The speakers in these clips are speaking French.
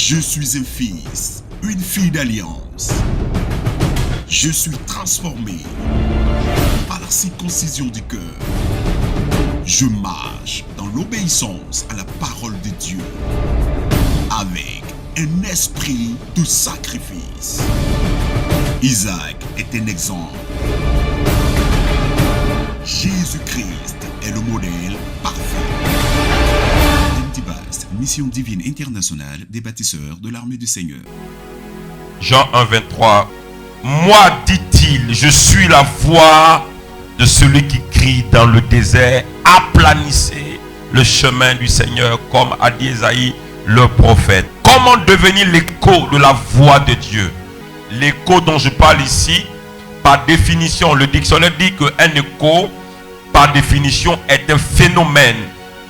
Je suis un fils, une fille d'alliance. Je suis transformé par la circoncision du cœur. Je marche dans l'obéissance à la parole de Dieu avec un esprit de sacrifice. Isaac est un exemple. Jésus-Christ est le modèle parfait. Antibast, mission divine internationale des bâtisseurs de l'armée du Seigneur. Jean 1, 23. Moi, dit-il, je suis la voix de celui qui crie dans le désert, aplanissez le chemin du Seigneur, comme a dit Esaïe, le prophète. Comment devenir l'écho de la voix de Dieu? L'écho dont je parle ici, par définition, le dictionnaire dit qu'un écho, par définition, est un phénomène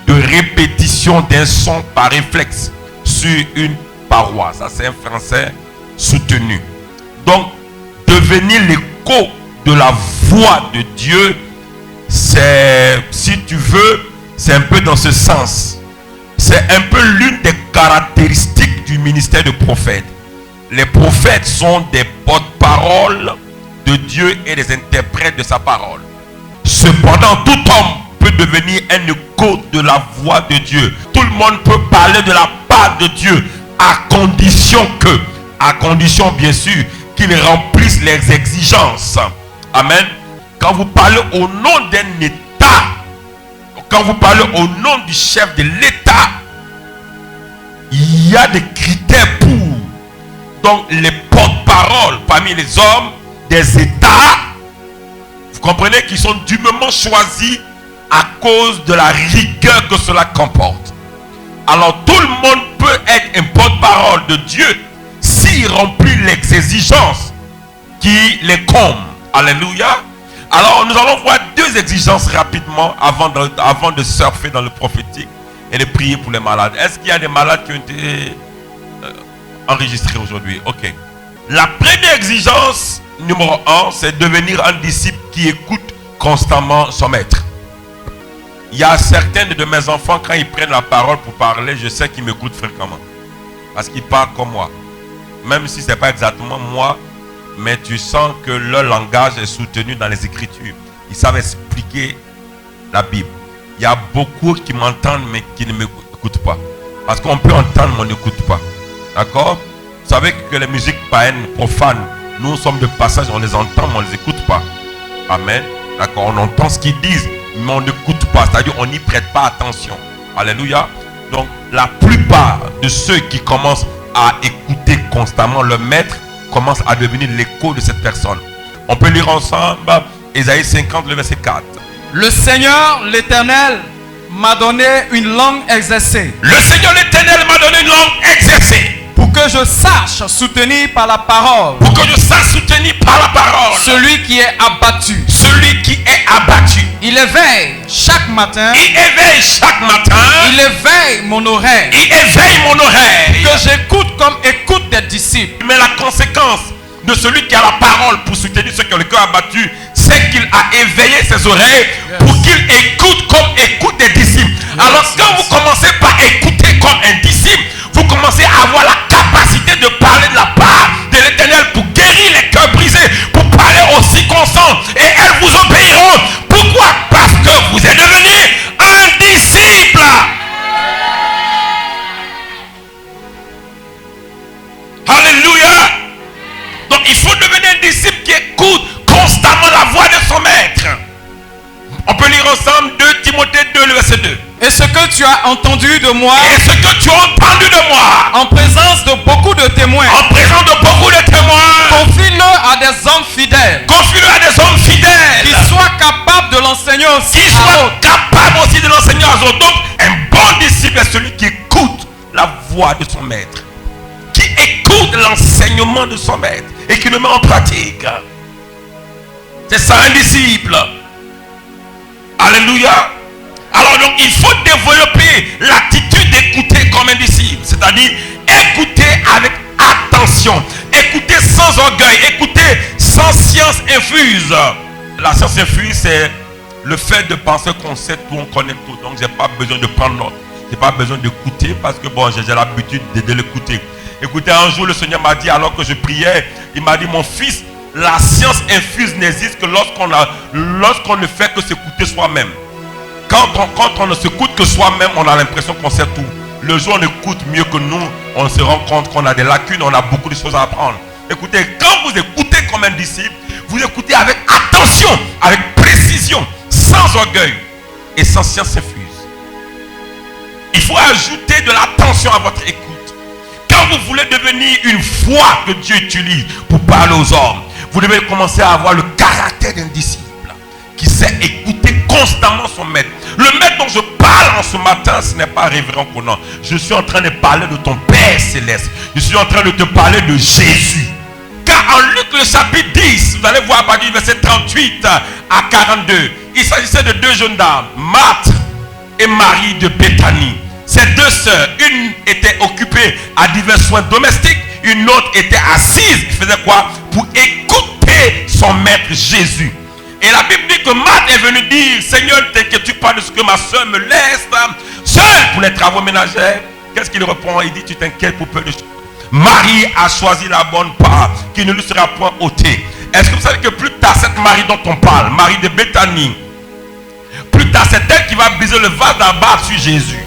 de répétition d'un son par réflexe sur une paroi. Ça, c'est un français soutenu. Donc, devenir l'écho de la voix de Dieu, c'est, si tu veux, c'est un peu dans ce sens. C'est un peu l'une des caractéristiques du ministère de prophète. Les prophètes sont des porte-paroles de Dieu et des interprètes de sa parole. Cependant, tout homme peut devenir un écho de la voix de Dieu. Tout le monde peut parler de la part de Dieu, à condition bien sûr, qu'il remplisse les exigences. Amen. Quand vous parlez au nom d'un État, quand vous parlez au nom du chef de l'État, il y a des critères pour. Donc les porte-paroles parmi les hommes des États, vous comprenez qu'ils sont dûment choisis à cause de la rigueur que cela comporte. Alors tout le monde peut être un porte-parole de Dieu s'il remplit les exigences qui les comblent. Alléluia. Alors nous allons voir deux exigences rapidement avant de surfer dans le prophétique et de prier pour les malades. Est-ce qu'il y a des malades qui ont été enregistrés aujourd'hui? Ok. La première exigence, numéro 1, c'est devenir un disciple qui écoute constamment son maître. Il y a certains de mes enfants, quand ils prennent la parole pour parler, je sais qu'ils m'écoutent fréquemment. Parce qu'ils parlent comme moi. Même si ce n'est pas exactement moi, mais tu sens que leur langage est soutenu dans les Écritures. Ils savent expliquer la Bible. Il y a beaucoup qui m'entendent mais qui ne m'écoutent pas. Parce qu'on peut entendre mais on n'écoute pas. D'accord? Vous savez que les musiques païennes, profanes, nous sommes de passage, on les entend mais on ne les écoute pas. Amen. D'accord? On entend ce qu'ils disent mais on n'écoute pas. C'est-à-dire on n'y prête pas attention. Alléluia. Donc la plupart de ceux qui commencent à écouter constamment le maître commencent à devenir l'écho de cette personne. On peut lire ensemble Ésaïe 50, le verset 4. Le Seigneur, l'Éternel, m'a donné une langue exercée. Le Seigneur, l'Éternel, m'a donné une langue exercée. Pour que je sache soutenir par la parole. Pour que je sache soutenir par la parole. Celui qui est abattu. Celui qui est abattu. Il éveille chaque matin. Il éveille chaque matin. Il éveille mon oreille. Il éveille mon oreille. Que j'écoute comme écoute des disciples. Mais la conséquence de celui qui a la parole pour soutenir ceux qui ont le cœur abattu, c'est qu'il a éveillé ses oreilles pour qu'il écoute comme écoute des disciples. Alors quand vous commencez par écouter comme un disciple, vous commencez à avoir la capacité de parler de la part de l'Éternel pour guérir les cœurs brisés, pour parler aux circonstances, et elles vous obéiront. Pourquoi? Parce que vous êtes devenu un disciple. Alléluia. Donc il faut devenir un disciple qui écoute constamment la voix de son maître. On peut lire ensemble 2 Timothée 2, le verset 2. Et ce que tu as entendu de moi. Et ce que tu as entendu de moi. En présence de beaucoup de témoins. En présence de beaucoup de témoins. Confie-le à des hommes fidèles. Confie-le à des hommes fidèles. Qui soient capables de l'enseigner aussi. Qui soient capables aussi de l'enseigner aux autres. Donc un bon disciple est celui qui écoute la voix de son maître. Qui écoute l'enseignement de son maître. Et qui le met en pratique. C'est ça un disciple. Alléluia. Alors donc il faut développer l'attitude d'écouter comme un disciple. C'est-à-dire écouter avec attention. Écouter sans orgueil. Écouter sans science infuse. La science infuse, c'est le fait de penser qu'on sait tout, on connaît tout. Donc j'ai pas besoin de prendre note. J'ai pas besoin d'écouter parce que bon, j'ai l'habitude de l'écouter. Écoutez, un jour le Seigneur m'a dit, alors que je priais, il m'a dit, mon fils, la science infuse n'existe que lorsqu'on ne fait que s'écouter soi-même. Quand on ne s'écoute que soi-même, on a l'impression qu'on sait tout. Le jour où on écoute mieux que nous, on se rend compte qu'on a des lacunes, on a beaucoup de choses à apprendre. Écoutez, quand vous écoutez comme un disciple, vous écoutez avec attention, avec précision, sans orgueil et sans science infuse. Il faut ajouter de l'attention à votre écoute. Quand vous voulez devenir une voix que Dieu utilise pour parler aux hommes, vous devez commencer à avoir le caractère d'un disciple qui sait écouter constamment son maître. Le maître dont je parle en ce matin, ce n'est pas révérend Conan. Je suis en train de parler de ton Père Céleste. Je suis en train de te parler de Jésus. Car en Luc le chapitre 10, vous allez voir à partir du verset 38 à 42, il s'agissait de deux jeunes dames, Marthe et Marie de Béthanie. Ces deux sœurs, une était occupée à divers soins domestiques, une autre était assise, qui faisait quoi? Pour écouter son maître Jésus. Et la Bible dit que Marthe est venue dire, Seigneur, ne t'inquiètes-tu pas de ce que ma soeur me laisse seule pour les travaux ménagers? Qu'est-ce qu'il répond? Il dit, tu t'inquiètes pour peu de choses. Marie a choisi la bonne part qui ne lui sera point ôtée. Est-ce que vous savez que plus tard, cette Marie dont on parle, Marie de Béthanie, plus tard, c'est elle qui va briser le vase d'abat sur Jésus.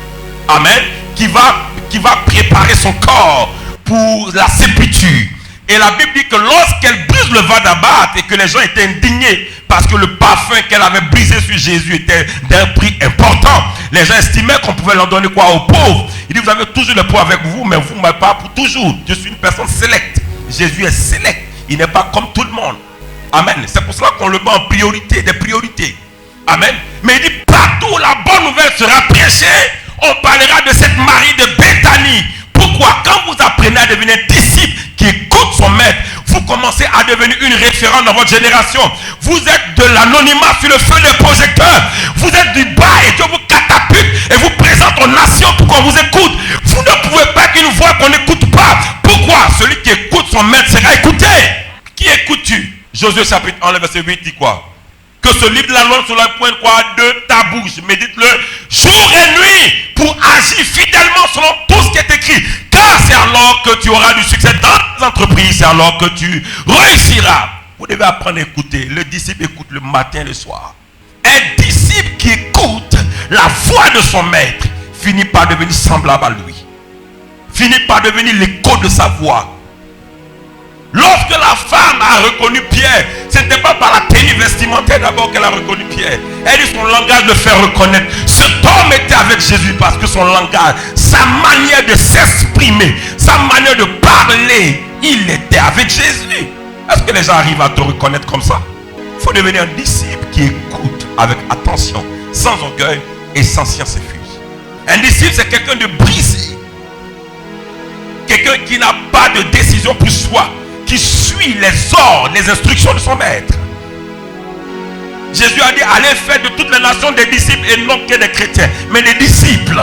Amen. Qui va préparer son corps pour la sépulture. Et la Bible dit que lorsqu'elle brise le vase d'abat et que les gens étaient indignés parce que le parfum qu'elle avait brisé sur Jésus était d'un prix important, les gens estimaient qu'on pouvait l'en donner quoi aux pauvres. Il dit, vous avez toujours le pauvre avec vous, mais vous ne m'avez pas pour toujours. Je suis une personne sélecte. Jésus est sélect. Il n'est pas comme tout le monde. Amen. C'est pour cela qu'on le met en priorité, des priorités. Amen. Mais il dit, partout où la bonne nouvelle sera prêchée, on parlera de cette Marie de Béthanie. Pourquoi? Quand vous apprenez à devenir disciple qui écoute son maître, vous commencez à devenir une référence dans votre génération. Vous êtes de l'anonymat sur le feu des projecteurs. Vous êtes du bas et Dieu vous catapulte et vous présente aux nations pour qu'on vous écoute. Vous ne pouvez pas être une voix qu'on n'écoute pas. Pourquoi? Celui qui écoute son maître sera écouté. Qui écoutes-tu? Josué chapitre 1, verset 8 dit quoi? Que ce livre de la loi sur la pointe quoi de ta bouche. Médite-le jour et nuit pour agir fidèlement selon tout ce qui est écrit. Car c'est alors que tu auras du succès dans les entreprises. C'est alors que tu réussiras. Vous devez apprendre à écouter. Le disciple écoute le matin et le soir. Un disciple qui écoute la voix de son maître finit par devenir semblable à lui. Finit par devenir l'écho de sa voix. Lorsque la femme a reconnu Pierre, ce n'était pas par la tenue vestimentaire d'abord qu'elle a reconnu Pierre. Elle dit son langage le fait reconnaître. Cet homme était avec Jésus parce que son langage, sa manière de s'exprimer, sa manière de parler, il était avec Jésus. Est-ce que les gens arrivent à te reconnaître comme ça? Il faut devenir un disciple qui écoute avec attention, sans orgueil et sans science infuse. Un disciple, c'est quelqu'un de brisé. Quelqu'un qui n'a pas de décision pour soi, qui suit les ordres, les instructions de son maître. Jésus a dit, allez faire de toutes les nations des disciples et non que des chrétiens, mais des disciples.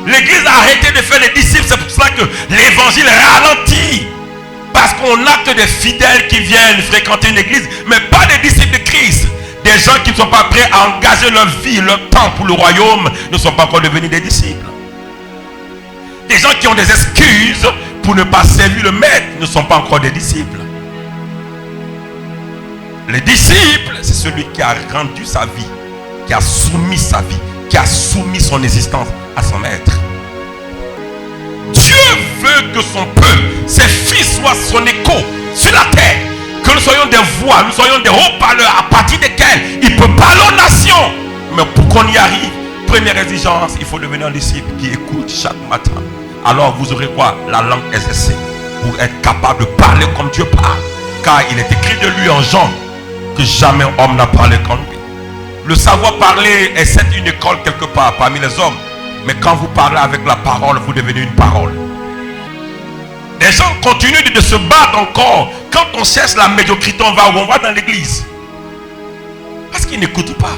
L'église a arrêté de faire des disciples, c'est pour cela que l'évangile ralentit. Parce qu'on n'a que des fidèles qui viennent fréquenter une église, mais pas des disciples de Christ. Des gens qui ne sont pas prêts à engager leur vie, leur temps pour le royaume, ne sont pas encore devenus des disciples. Des gens qui ont des excuses pour ne pas servir le maître ne sont pas encore des disciples. Les disciples, c'est celui qui a rendu sa vie, qui a soumis sa vie, qui a soumis son existence à son maître. Dieu veut que son peuple, ses fils soient son écho sur la terre. Que nous soyons des voix, nous soyons des haut-parleurs à partir desquels il peut parler aux nations. Mais pour qu'on y arrive, première exigence, il faut devenir un disciple qui écoute chaque matin. Alors vous aurez quoi? La langue exercée. Pour être capable de parler comme Dieu parle. Car il est écrit de lui en Jean que jamais homme n'a parlé comme lui. Le savoir parler est certes une école quelque part parmi les hommes. Mais quand vous parlez avec la parole, vous devenez une parole. Les gens continuent de se battre encore. Quand on cherche la médiocrité, on va où? On va dans l'église. Parce qu'ils n'écoutent pas.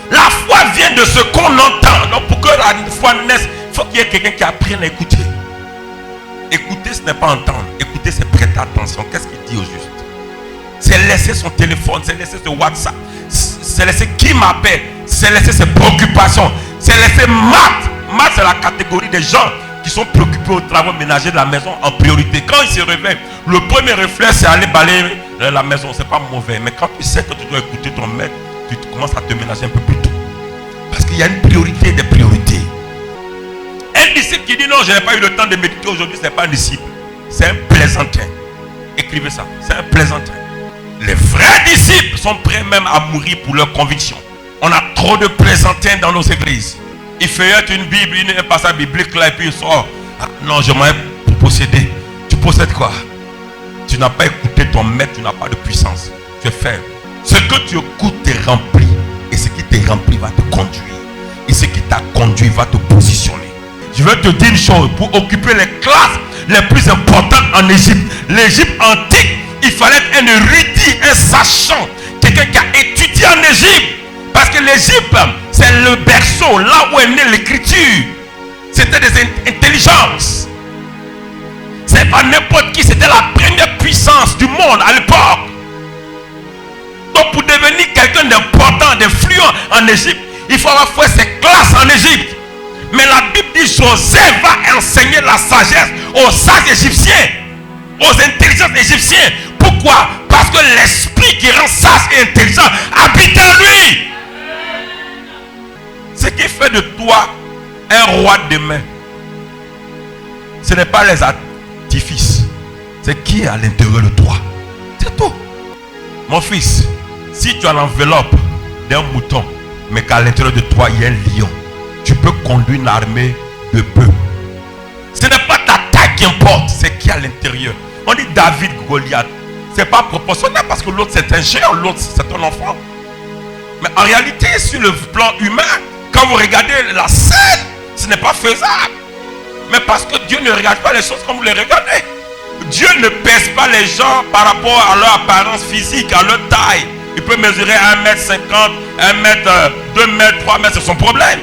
La foi vient de ce qu'on entend. Donc pour que la foi naisse, il faut qu'il y ait quelqu'un qui apprenne à écouter. Écouter, ce n'est pas entendre. Écouter, c'est prêter attention. Qu'est-ce qu'il dit au juste? C'est laisser son téléphone, c'est laisser ce WhatsApp, c'est laisser qui m'appelle, c'est laisser ses préoccupations, c'est laisser Matt. Matt, c'est la catégorie des gens qui sont préoccupés aux travaux ménagers de la maison en priorité. Quand ils se réveillent, le premier réflexe c'est aller balayer la maison. C'est pas mauvais, mais quand tu sais que tu dois écouter ton maître, tu commences à te ménager un peu plus tôt. Parce qu'il y a une priorité des priorités. Un disciple qui dit non, je n'ai pas eu le temps de méditer aujourd'hui, ce n'est pas un disciple. C'est un plaisantin. Écrivez ça, c'est un plaisantin. Les vrais disciples sont prêts même à mourir pour leurs convictions. On a trop de plaisantins dans nos églises. Il feuillette une Bible, un passage biblique là et puis il sort. Ah, non, j'aimerais posséder. Tu possèdes quoi? Tu n'as pas écouté ton maître, tu n'as pas de puissance. Tu es faible. Ce que tu écoutes te remplit. Et ce qui te remplit va te conduire. Et ce qui t'a conduit va te positionner. Je vais te dire une chose. Pour occuper les classes les plus importantes en Égypte, l'Égypte antique, il fallait être un érudit, un sachant, quelqu'un qui a étudié en Égypte. Parce que l'Égypte, c'est le berceau, là où est née l'écriture. C'était des intelligences. C'est pas n'importe qui, c'était la première puissance du monde à l'époque. Donc pour devenir quelqu'un d'important, d'influent en Égypte, il faut avoir fait ses classes en Égypte. Mais la Bible dit Joseph va enseigner la sagesse aux sages égyptiens, aux intelligents égyptiens. Pourquoi? Parce que l'esprit qui rend sage et intelligent habite en lui. Ce qui fait de toi un roi demain, ce n'est pas les artifices, c'est qui est à l'intérieur de toi. C'est tout. Mon fils, si tu as l'enveloppe d'un mouton, mais qu'à l'intérieur de toi il y a un lion, tu peux conduire une armée de bœufs. Ce n'est pas ta taille qui importe, c'est qui à l'intérieur. On dit David, Goliath. Ce n'est pas proportionnel parce que l'autre c'est un géant, l'autre c'est un enfant. Mais en réalité, sur le plan humain, quand vous regardez la scène, ce n'est pas faisable. Mais parce que Dieu ne regarde pas les choses comme vous les regardez. Dieu ne pèse pas les gens par rapport à leur apparence physique, à leur taille. Il peut mesurer 1m50, 1m, 2m, 3m, c'est son problème.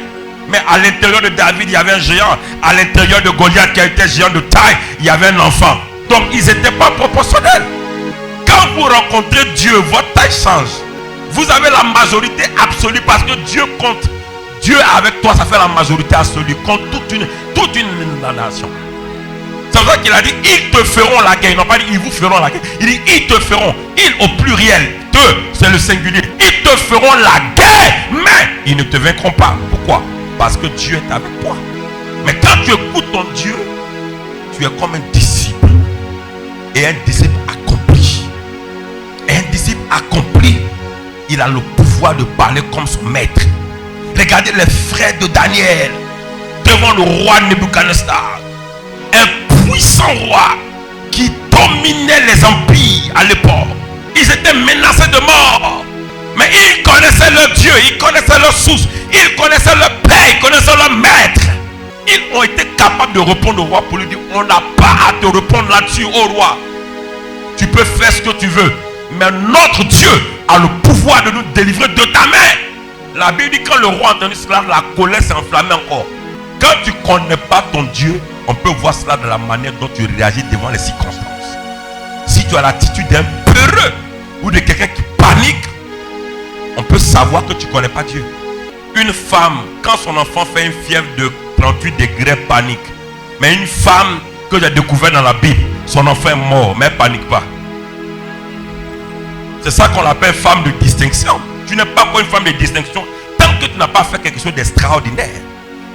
Mais à l'intérieur de David, il y avait un géant. À l'intérieur de Goliath, qui a été géant de taille, il y avait un enfant. Donc, ils n'étaient pas proportionnels. Quand vous rencontrez Dieu, votre taille change. Vous avez la majorité absolue parce que Dieu compte. Dieu avec toi, ça fait la majorité absolue contre toute une nation. C'est pour ça qu'il a dit, ils te feront la guerre. Ils n'ont pas dit, ils vous feront la guerre. Il dit, ils te feront. Ils au pluriel. Deux, c'est le singulier. Ils te feront la guerre, mais ils ne te vaincront pas. Pourquoi? Parce que Dieu est avec toi. Mais quand tu écoutes ton Dieu, tu es comme un disciple. Et un disciple accompli. Et un disciple accompli, il a le pouvoir de parler comme son maître. Regardez les frères de Daniel devant le roi Nebuchadnezzar. Un puissant roi qui dominait les empires à l'époque. Ils étaient menacés de mort. Mais ils connaissaient leur Dieu, ils connaissaient leur source, ils connaissaient leur père, ils connaissaient leur maître. Ils ont été capables de répondre au roi pour lui dire, on n'a pas à te répondre là-dessus, au roi. Tu peux faire ce que tu veux. Mais notre Dieu a le pouvoir de nous délivrer de ta main. La Bible dit quand le roi a entendu cela, la colère s'est enflammée encore. Quand tu ne connais pas ton Dieu, on peut voir cela de la manière dont tu réagis devant les circonstances. Si tu as l'attitude d'un peureux ou de quelqu'un qui panique, on peut savoir que tu ne connais pas Dieu. Une femme, quand son enfant fait une fièvre de 38 degrés, panique. Mais une femme que j'ai découvert dans la Bible, son enfant est mort, mais elle ne panique pas. C'est ça qu'on appelle femme de distinction. Tu n'es pas une femme de distinction tant que tu n'as pas fait quelque chose d'extraordinaire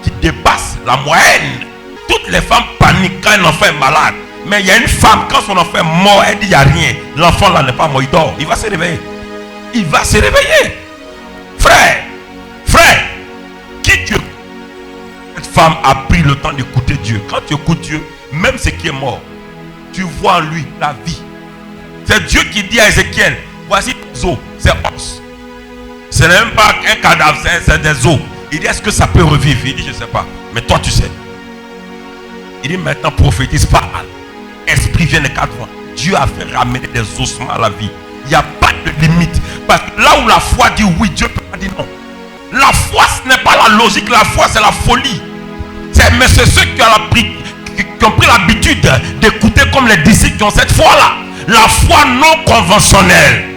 qui dépasse la moyenne. Toutes les femmes paniquent quand un enfant est malade. Mais il y a une femme, quand son enfant est mort, elle dit il n'y a rien. L'enfant là n'est pas mort, il dort. Il va se réveiller. Il va se réveiller. Frère, qui tu es? Cette femme a pris le temps d'écouter Dieu. Quand tu écoutes Dieu, même ce qui est mort, tu vois en lui la vie. C'est Dieu qui dit à Ézéchiel, voici des os, c'est os. Ce n'est même pas un cadavre, c'est des os. Il dit, est-ce que ça peut revivre? Il dit, je ne sais pas. Mais toi, tu sais. Il dit, maintenant, prophétise, parle. Esprit vient des quatre vents. Dieu a fait ramener des ossements à la vie. Il n'y a pas de limite. Parce que là où la foi dit oui, Dieu ne peut pas dire non. La foi, ce n'est pas la logique. La foi, c'est la folie. Mais c'est ceux qui ont pris l'habitude d'écouter comme les disciples qui ont cette foi-là. La foi non conventionnelle.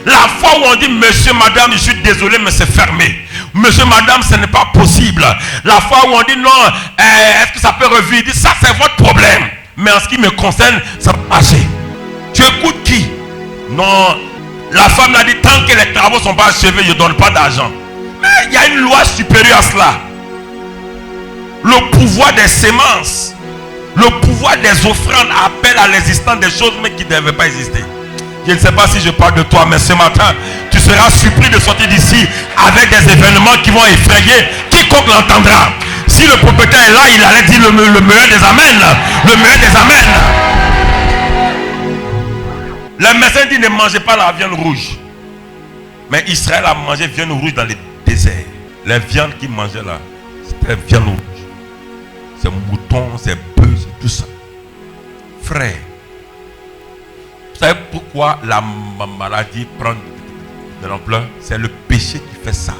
La foi où on dit, monsieur, madame, je suis désolé, mais c'est fermé. Monsieur, madame, ce n'est pas possible. La fois où on dit non, est-ce que ça peut revenir? Il dit ça, c'est votre problème. Mais en ce qui me concerne, ça va marcher. Tu écoutes qui? Non, la femme a dit tant que les travaux ne sont pas achevés, je ne donne pas d'argent. Mais il y a une loi supérieure à cela. Le pouvoir des semences, le pouvoir des offrandes appelle à l'existence des choses mais qui ne devaient pas exister. Je ne sais pas si je parle de toi, mais ce matin, tu seras surpris de sortir d'ici avec des événements qui vont effrayer quiconque l'entendra. Si le propriétaire est là, il allait dire le meilleur des amens. Le meilleur des amens. Le médecin dit ne mangez pas la viande rouge. Mais Israël a mangé viande rouge dans les déserts. Les viandes qu'il mangeait là, c'était viande rouge. C'est mouton, c'est bœuf, c'est tout ça. Frère, vous savez pourquoi la maladie prend de l'ampleur? C'est le péché qui fait ça.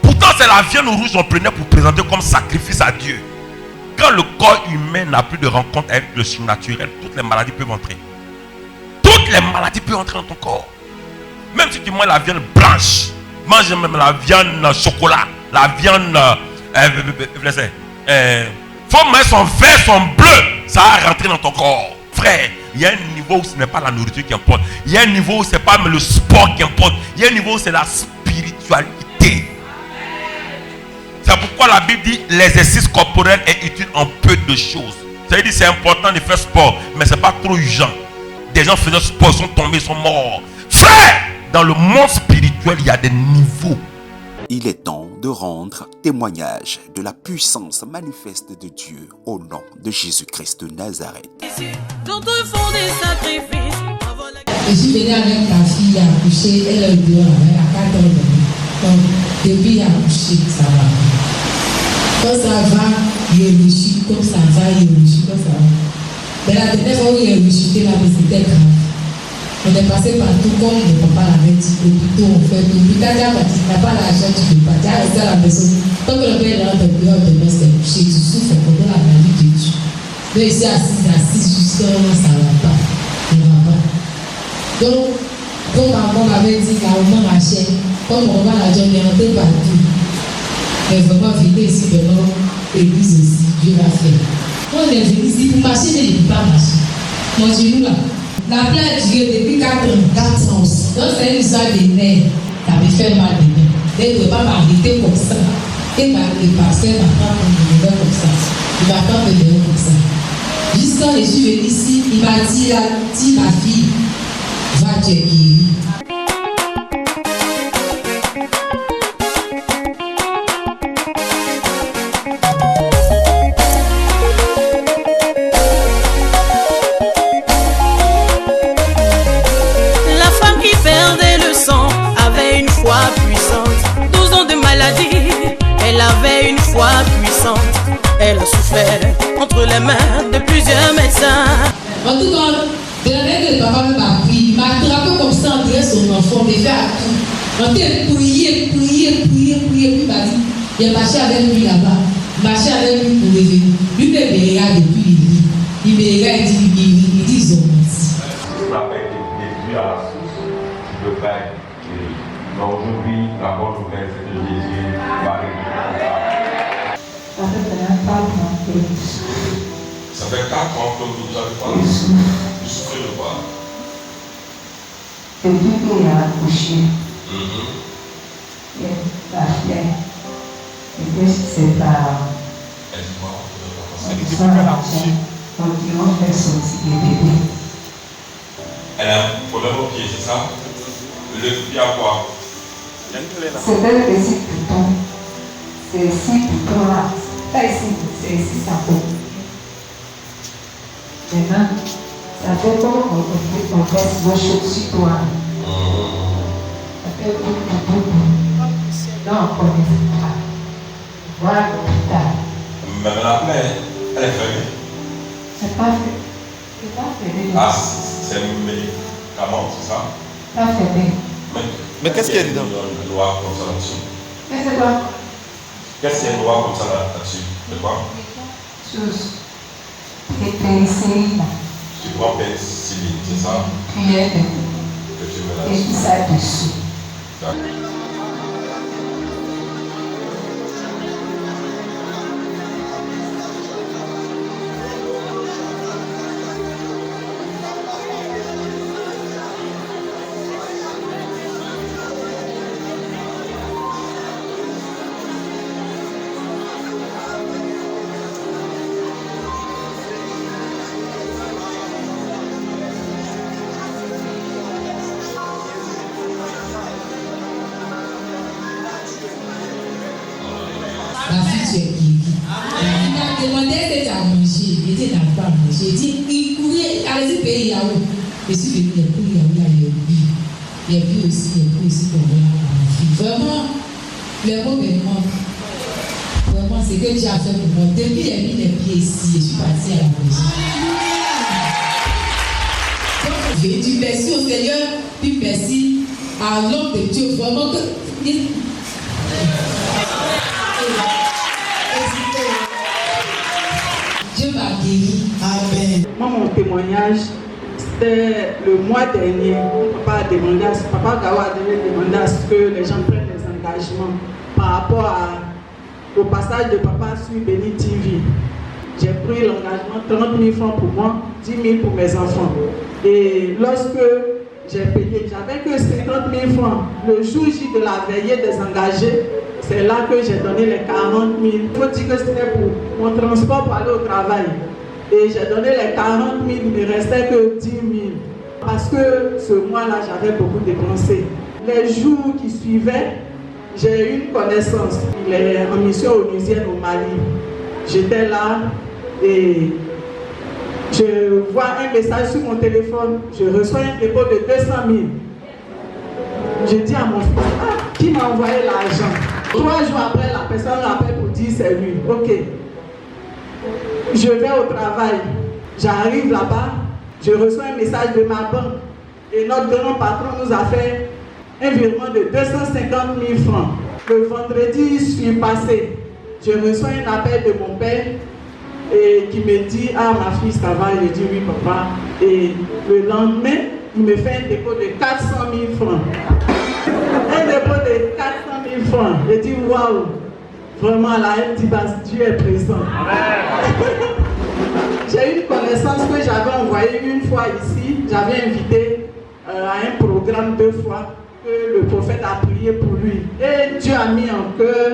Pourtant, c'est la viande rouge qu'on prenait pour présenter comme sacrifice à Dieu. Quand le corps humain n'a plus de rencontre avec le surnaturel, toutes les maladies peuvent entrer. Toutes les maladies peuvent entrer dans ton corps. Même si tu manges la viande blanche, mange même la viande chocolat, la viande faut manger son vert, son bleu, ça va rentrer dans ton corps. Frère, il y a un niveau où ce n'est pas la nourriture qui importe. Il y a un niveau où ce n'est pas le sport qui importe. Il y a un niveau où c'est la spiritualité. C'est pourquoi la Bible dit l'exercice corporel est utile en peu de choses. Ça veut dire c'est important de faire sport, mais ce n'est pas trop urgent. Des gens faisaient sport, sont tombés, sont morts. Frère, dans le monde spirituel, il y a des niveaux. Il est temps de rendre témoignage de la puissance manifeste de Dieu au nom de Jésus-Christ de Nazareth. D'autres font des sacrifices. Je suis venue avec ma fille à accoucher, elle est dehors à 4 ans. Donc, depuis accoucher, ça va. Quand ça va, il réussit, comme ça va, il réussit, comme ça va. Mais la dernière fois où il réussit, là, c'était grave. On est passé partout comme le papa l'avait dit. Hôpitaux, on fait tout. Puis t'as dit, tu n'as pas l'argent, tu ne peux pas. Tu as resté à la maison. Tant que le père est dans ton cœur, tu es couché, tu souffres pendant la maladie de Dieu. Mais ici, assis, jusqu'à ça ne va pas. Ça ne va pas. Donc, comme maman m'avait dit, la maman marchait. Comme on va la journée, on est rentré partout. Mais vraiment, venez ici, vraiment, l'église aussi, Dieu l'a fait. Quand on est venu ici, pour marcher, mais il ne peut pas marcher. Mon genou là. La plaie a duré depuis 4 ans aussi. Donc c'est une histoire de nerfs. Ça me fait mal de nerfs. Elle ne peut pas m'arrêter comme ça. Et le pasteur m'attend pour me lever comme ça. Il m'attend pour me lever comme ça. Juste quand je suis venue ici, il m'a dit ma fille, va te guérir. Puissante, 12 ans de maladie, elle avait une foi puissante. Elle a souffert entre les mains de plusieurs médecins. En tout cas, de la veille que le papa m'a pris, il m'a attrapé comme ça, en son enfant, il fait à tout. On était prié, puis il m'a dit, il a marché avec lui là-bas, marché avec lui pour revenir. Lui me regarde depuis le lit. Il me regarde, il dit, ils ont menti. On appelle Jésus à la source, tu peux faire. Donc aujourd'hui, la bonne nouvelle, c'est que Jésus va récupérer. Ça fait 4 ans que vous avez parlé. Vous souffrez de quoi? Depuis qu'il a accouché, la fièvre, et que c'est pas. Donc ils vont faire sortir les bébés. Elle a un problème au pied, c'est ça? Le pied à quoi? C'est un petit bouton. C'est ici, bouton là. Pas ici, c'est ici, ça peut. Maintenant, ça fait comme on baisse vos choses sur toi. Ça fait boum. Non, on connaît pas. Voilà l'hôpital. Mais la plaie, elle est fermée. C'est pas fait. C'est pas fermé. Ah, c'est un médicament, c'est ça? Pas fermé. Mais qu'est-ce qu'il y a dedans? Une loi comme ça là-dessus. Mais c'est quoi? Qu'est-ce qu'il y a une loi comme ça là-dessus? De quoi? Chose. C'est pénicilline. Tu prends pénicilline, c'est ça? Cuillère de Que tu mets et puis là-dessus. ça dessus. D'accord. j'étais là-bas, j'ai dit, il courait, allez-y, pays Yahoo. Je suis venu, les pays Yahoo, là, il y a vu aussi pour moi. Vraiment, les mots vraiment, c'est que Dieu a fait pour moi. Depuis qu'il a mis les pieds ici, je suis partie à la maison. Donc, j'ai dit merci au Seigneur, puis merci à l'homme de Dieu, vraiment que. Dieu m'a guéri. Amen. Moi, mon témoignage, c'était le mois dernier. Papa Gao a demandé à ce que les gens prennent des engagements par rapport au passage de papa sur Béni TV. J'ai pris l'engagement 30 000 francs pour moi, 10 000 pour mes enfants. Et lorsque j'ai payé, j'avais que 50 000 francs. Le jour J de la veillée des engagés, c'est là que j'ai donné les 40 000. Il faut dire que c'était pour mon transport pour aller au travail. Et j'ai donné les 40 000, il ne restait que 10 000. Parce que ce mois-là, j'avais beaucoup dépensé. Les jours qui suivaient, j'ai eu une connaissance. Il est en mission onusienne au Mali. J'étais là et je vois un message sur mon téléphone. Je reçois un dépôt de 200 000. Je dis à mon fils, qui m'a envoyé l'argent? 3 jours après, la personne m'appelle pour dire c'est lui. Ok. Je vais au travail. J'arrive là-bas. Je reçois un message de ma banque. Et notre grand patron nous a fait un virement de 250 000 francs. Le vendredi, je suis passé. Je reçois un appel de mon père et qui me dit, ah ma fille ça va? Je dis oui papa. Et le lendemain, il me fait un dépôt de 400 000 francs. Un dépôt de 400 000 francs. Je dis waouh, vraiment là, elle dit Dieu est présent. J'ai eu une connaissance que j'avais envoyée une fois ici. J'avais invité à un programme 2 fois que le prophète a prié pour lui. Et Dieu a mis en cœur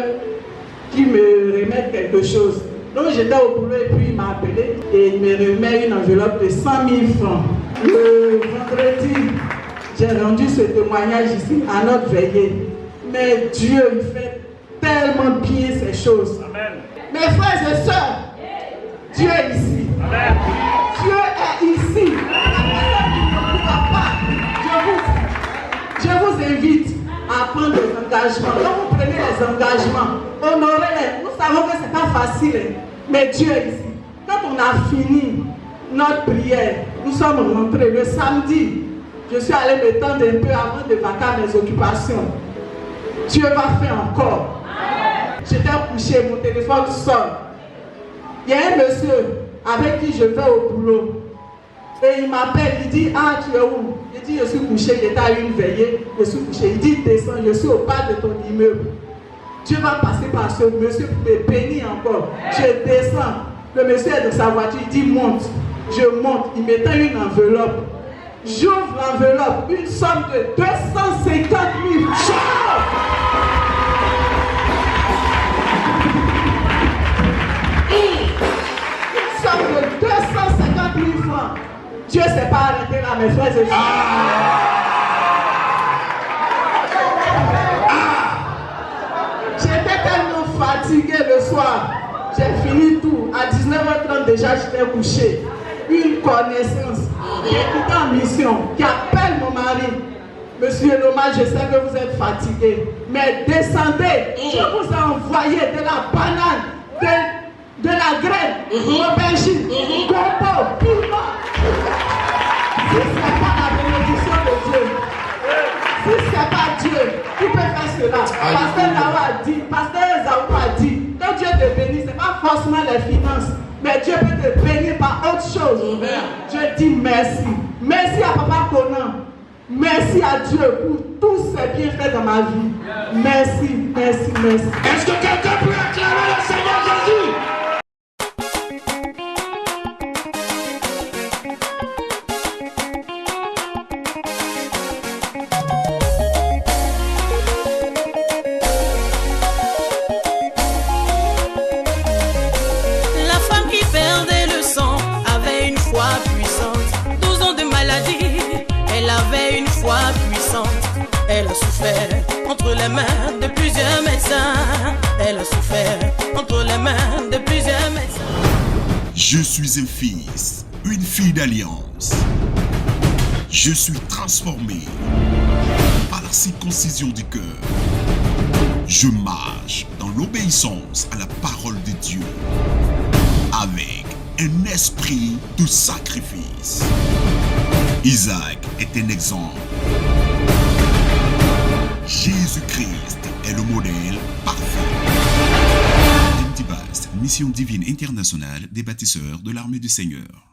qu'il me remette quelque chose. Donc j'étais au boulot et puis il m'a appelé et il me remet une enveloppe de 100 000 francs. Le vendredi, j'ai rendu ce témoignage ici à notre veillée. Mais Dieu, il fait tellement bien ces choses. Amen. Mes frères et sœurs, Dieu est ici. Amen. Dieu est ici. Je vous invite à prendre des engagements. Quand vous prenez les engagements, honorez-les. Nous savons que ce n'est pas facile, mais Dieu est ici. Quand on a fini notre prière, nous sommes rentrés le samedi. Je suis allé me tendre un peu avant de vaquer mes occupations. Dieu va faire encore. J'étais couché, mon téléphone sonne. Il y a un monsieur avec qui je vais au boulot. Et il m'appelle, il dit, ah tu es où? Je dis, je suis couché, j'étais à une veillée, je suis couché. Il dit, descends, je suis au bas de ton immeuble. Dieu va passer par ce monsieur pour me bénir encore. Je descends, le monsieur est de sa voiture, il dit, monte. Je monte, il me tend une enveloppe. J'ouvre l'enveloppe, une somme de 250 000 francs. Une somme de 250 000 francs. Dieu ne s'est pas arrêté là, mes frères et sœurs. J'étais tellement fatigué le soir. J'ai fini tout. À 19h30 déjà, j'étais couché. Une connaissance qui est en mission, qui appelle mon mari. Monsieur Loma, je sais que vous êtes fatigué, mais descendez. Je vous ai envoyé de la banane, de la graine, aubergine, coco, piment. Si ce n'est pas la bénédiction de Dieu, si ce n'est pas Dieu qui peut faire cela, Pasteur Esaou a dit, quand Dieu te bénit, ce n'est pas forcément les finances, mais Dieu peut te bénir par autre chose. Je dis merci. Merci à Papa Conan. Merci à Dieu pour tous ses bienfaits dans ma vie. Merci, merci, merci. Est-ce que quelqu'un peut acclamer le Seigneur Jésus? La femme qui perdait le sang avait une foi puissante. 12 ans de maladie, elle avait une foi puissante. Elle a souffert entre les mains de plusieurs médecins. Elle a souffert entre les mains de plusieurs médecins. Je suis un fils, une fille d'alliance. Je suis transformé par la circoncision du cœur. Je marche dans l'obéissance à la parole de Dieu avec un esprit de sacrifice. Isaac est un exemple. Jésus-Christ est le modèle parfait. MTBAST, Mission Divine Internationale des Bâtisseurs de l'Armée du Seigneur.